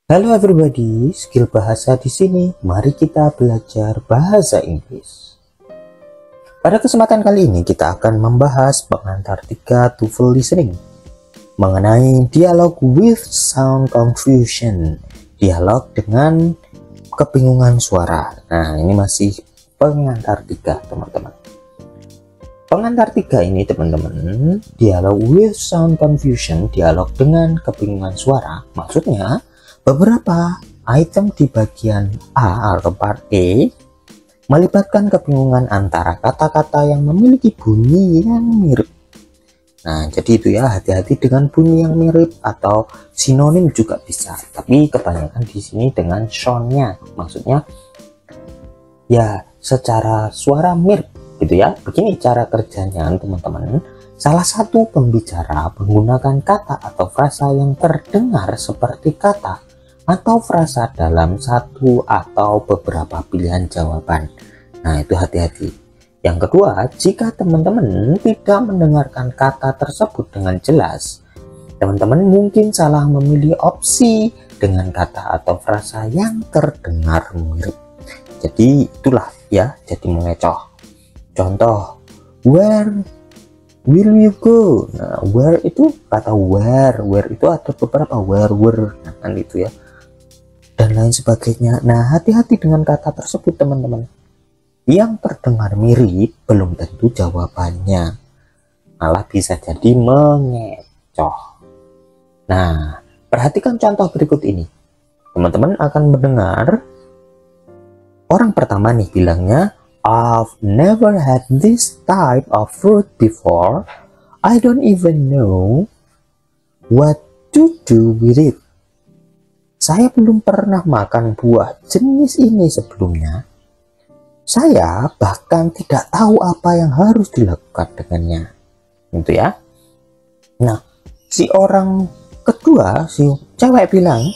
Halo everybody, skill bahasa di sini. Mari kita belajar bahasa Inggris. Pada kesempatan kali ini kita akan membahas pengantar 3 TOEFL listening mengenai dialog with sound confusion, dialog dengan kebingungan suara. Nah, ini masih pengantar 3, teman-teman. Pengantar 3 ini, teman-teman, dialog with sound confusion, dialog dengan kebingungan suara, maksudnya beberapa item di bagian A atau part A melibatkan kebingungan antara kata-kata yang memiliki bunyi yang mirip. Nah, jadi itu ya, hati-hati dengan bunyi yang mirip atau sinonim juga bisa. Tapi kebanyakan di sini dengan soundnya, maksudnya ya secara suara mirip gitu ya. Begini cara kerjanya, teman-teman. Salah satu pembicara menggunakan kata atau frasa yang terdengar seperti kata atau frasa dalam satu atau beberapa pilihan jawaban. Nah, itu hati-hati. Yang kedua, jika teman-teman tidak mendengarkan kata tersebut dengan jelas, teman-teman mungkin salah memilih opsi dengan kata atau frasa yang terdengar mirip. Jadi itulah ya, jadi mengecoh. Contoh, where will you go? Nah, where itu kata where itu ada beberapa where, nah, kan itu ya, dan lain sebagainya. Nah, hati-hati dengan kata tersebut, teman-teman. Yang terdengar mirip belum tentu jawabannya, malah bisa jadi mengecoh. Nah, perhatikan contoh berikut ini. Teman-teman akan mendengar orang pertama nih bilangnya, I've never had this type of fruit before. I don't even know what to do with it. Saya belum pernah makan buah jenis ini sebelumnya. Saya bahkan tidak tahu apa yang harus dilakukan dengannya. Gitu ya. Nah, si orang kedua, si cewek bilang,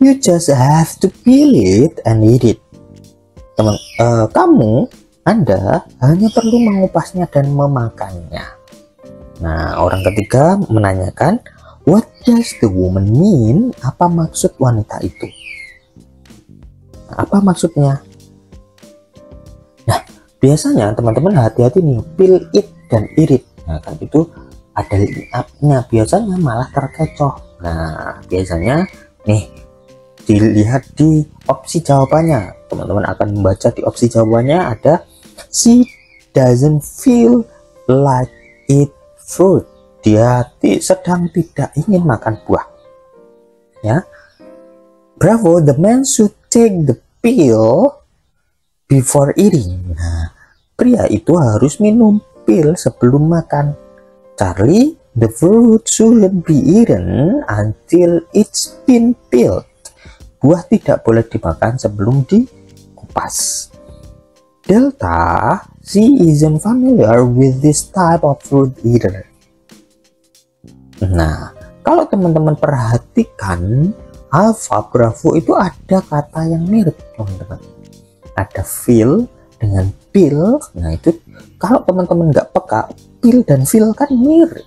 you just have to peel it and eat it. Anda hanya perlu mengupasnya dan memakannya. Nah, orang ketiga menanyakan, what does the woman mean? Apa maksud wanita itu? Apa maksudnya? Nah, biasanya teman-teman hati-hati nih, peel it dan eat it. Nah, kan itu ada up-nya, biasanya malah terkecoh. Nah, biasanya nih dilihat di opsi jawabannya. Teman-teman akan membaca di opsi jawabannya ada she doesn't feel like eat fruit. Dia sedang tidak ingin makan buah. Ya. Bravo, the man should take the pill before eating. Nah, pria itu harus minum pil sebelum makan. Charlie, the fruit shouldn't be eaten until it's been peeled. Buah tidak boleh dimakan sebelum dikupas. Delta, she isn't familiar with this type of fruit either. Nah, kalau teman-teman perhatikan, Alpha Bravo itu ada kata yang mirip, teman-teman. Ada feel dengan peel. Nah, itu kalau teman-teman nggak peka, peel dan feel kan mirip.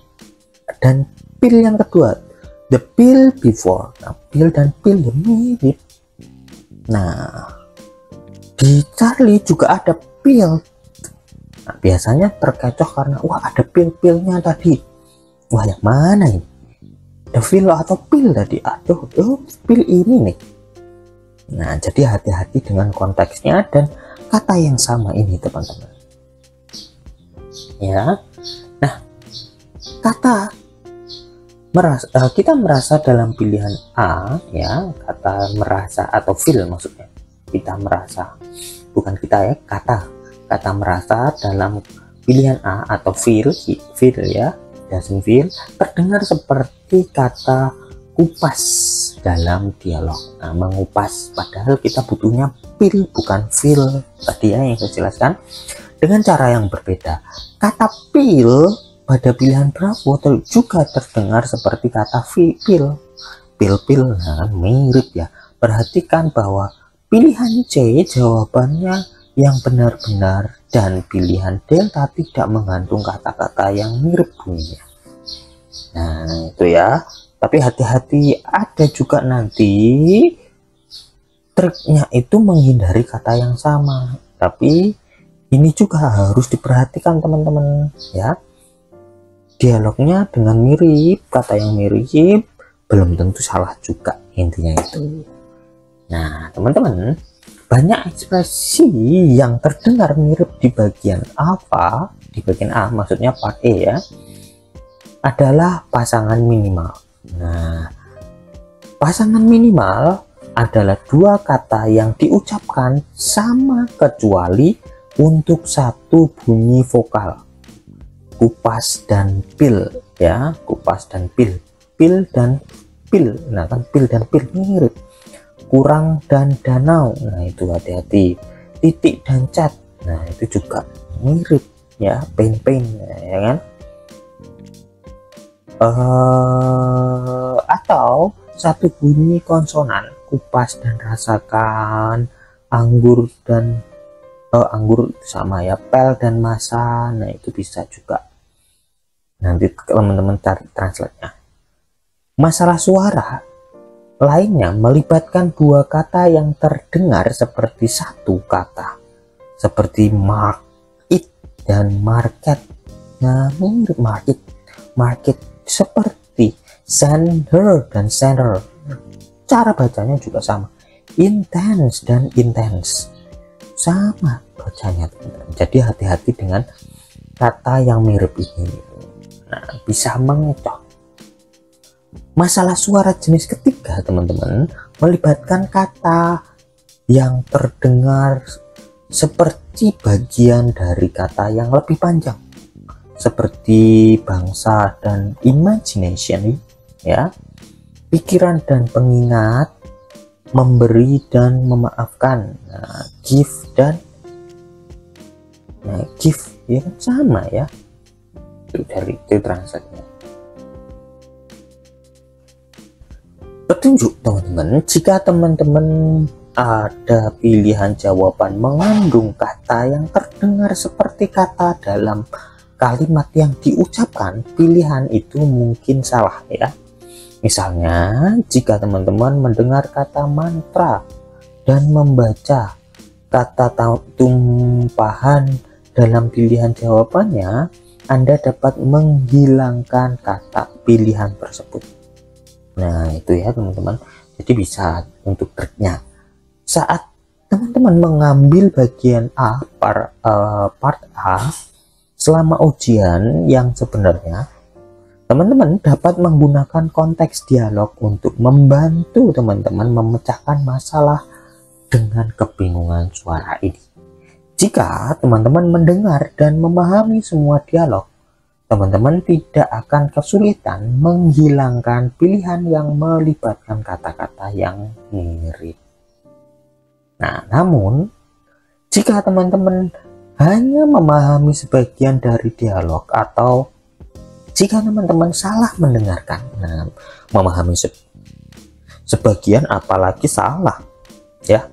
Dan peel yang kedua, the pill before. Nah, pill dan pill ya mirip. Nah, di Charlie juga ada pill. Nah, biasanya terkecoh karena wah ada pil-pilnya tadi. Wah, yang mana ini? The pill atau pill tadi? Aduh, pill ini nih. Nah, jadi hati-hati dengan konteksnya dan kata yang sama ini, teman-teman. Ya. Nah, kata kita merasa dalam pilihan A, ya, kata merasa atau feel maksudnya. Kita merasa, bukan kita ya, kata merasa dalam pilihan A atau feel ya, doesn't feel, terdengar seperti kata kupas dalam dialog. Nah, mengupas, padahal kita butuhnya peel bukan feel tadi ya yang saya jelaskan. Dengan cara yang berbeda, kata peel pada pilihan Bravo juga terdengar seperti kata pil. Nah, mirip ya. Perhatikan bahwa pilihan C jawabannya yang benar-benar dan pilihan Delta tidak mengandung kata-kata yang mirip bunyinya. Nah, itu ya. Tapi hati-hati, ada juga nanti triknya itu menghindari kata yang sama. Tapi ini juga harus diperhatikan teman-teman ya. Dialognya dengan mirip, kata yang mirip belum tentu salah juga, intinya itu. Nah teman-teman, banyak ekspresi yang terdengar mirip di bagian apa, di bagian A maksudnya part E ya, adalah pasangan minimal. Nah, pasangan minimal adalah dua kata yang diucapkan sama kecuali untuk satu bunyi vokal. Kupas dan pil ya, kupas dan pil, pil dan pil. Nah kan pil dan pil mirip. Kurang dan danau, nah itu hati-hati. Titik dan cat, nah itu juga mirip ya, pain ya kan. Atau satu bunyi konsonan, kupas dan rasakan, anggur dan anggur itu sama ya, pel dan masa, nah itu bisa juga. Nanti teman-teman cari translate-nya. Masalah suara lainnya melibatkan dua kata yang terdengar seperti satu kata, seperti market dan market. Nah mirip market seperti sender dan sender, cara bacanya juga sama. Intense dan intense sama bacanya teman-teman. Jadi hati-hati dengan kata yang mirip ini, nah bisa mengecoh. Masalah suara jenis ketiga teman-teman melibatkan kata yang terdengar seperti bagian dari kata yang lebih panjang, seperti bangsa dan imagination ya, pikiran dan pengingat, memberi dan memaafkan. Nah, give dan give ya kan sama ya, itu dari itu translate-nya. Petunjuk teman-teman, jika teman-teman ada pilihan jawaban mengandung kata yang terdengar seperti kata dalam kalimat yang diucapkan, pilihan itu mungkin salah ya. Misalnya jika teman-teman mendengar kata mantra dan membaca kata tumpahan dalam pilihan jawabannya, Anda dapat menghilangkan kata pilihan tersebut. Nah itu ya teman-teman, jadi bisa untuk triknya saat teman-teman mengambil bagian A part A selama ujian, yang sebenarnya teman-teman dapat menggunakan konteks dialog untuk membantu teman-teman memecahkan masalah dengan kebingungan suara ini. Jika teman-teman mendengar dan memahami semua dialog, teman-teman tidak akan kesulitan menghilangkan pilihan yang melibatkan kata-kata yang mirip. Nah, namun jika teman-teman hanya memahami sebagian dari dialog, atau jika teman-teman salah mendengarkan, nah, memahami sebagian apalagi salah ya,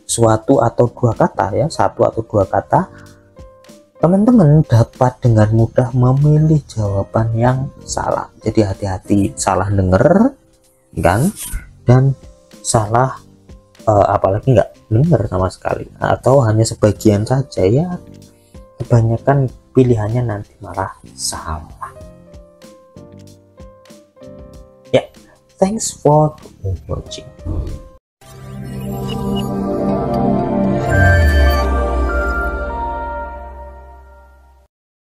suatu atau dua kata ya, satu atau dua kata, teman-teman dapat dengan mudah memilih jawaban yang salah. Jadi hati-hati salah denger kan, dan salah apalagi nggak dengar sama sekali, atau hanya sebagian saja ya, kebanyakan pilihannya nanti malah salah ya. Thanks for watching.